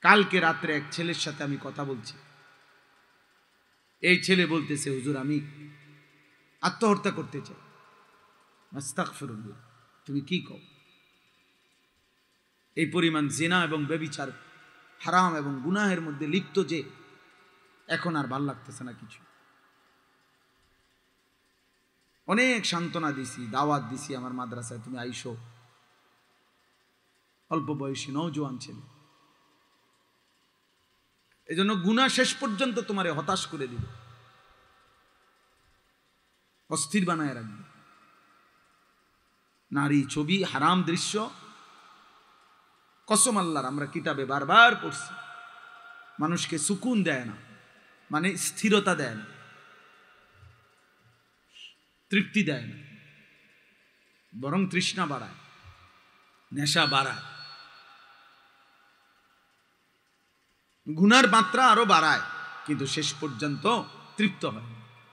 কালকে রাত্রে এক ছেলের সাথে আমি কথা বলছি, এই ছেলে বলতেছে, হুজুর আমি আত্মহত্যা করতে চাই। আস্তাগফিরুল্লাহ, তুমি কি কও? এই পরিমাণ জিনা এবং ব্যভিচার, হারাম এবং গুনাহের মধ্যে লিপ্ত যে এখন আর ভাল লাগতেছে না কিছু। অনেক সান্ত্বনা দিছি, দাওয়াত দিছি আমার মাদ্রাসায়, তুমি আইসো। অল্প বয়সী নওজোয়ান ছেলে, এই জন্য গুনাহ শেষ পর্যন্ত তোমারে হতাশ করে দিবে, অস্থির বানায় রাখবে। নারী ছবি, হারাম দৃশ্য, কসম আল্লাহর, আমরা কিতাবে বারবার পড়ছি, মানুষকে সুকুন দেয় না, মানে স্থিরতা দেয় না, তৃপ্তি দেয় না, বরং তৃষ্ণা বাড়ায়, নেশা বাড়ায়, গুনার মাত্রা আরো বাড়ায়, কিন্তু শেষ পর্যন্ত তৃপ্ত হয়।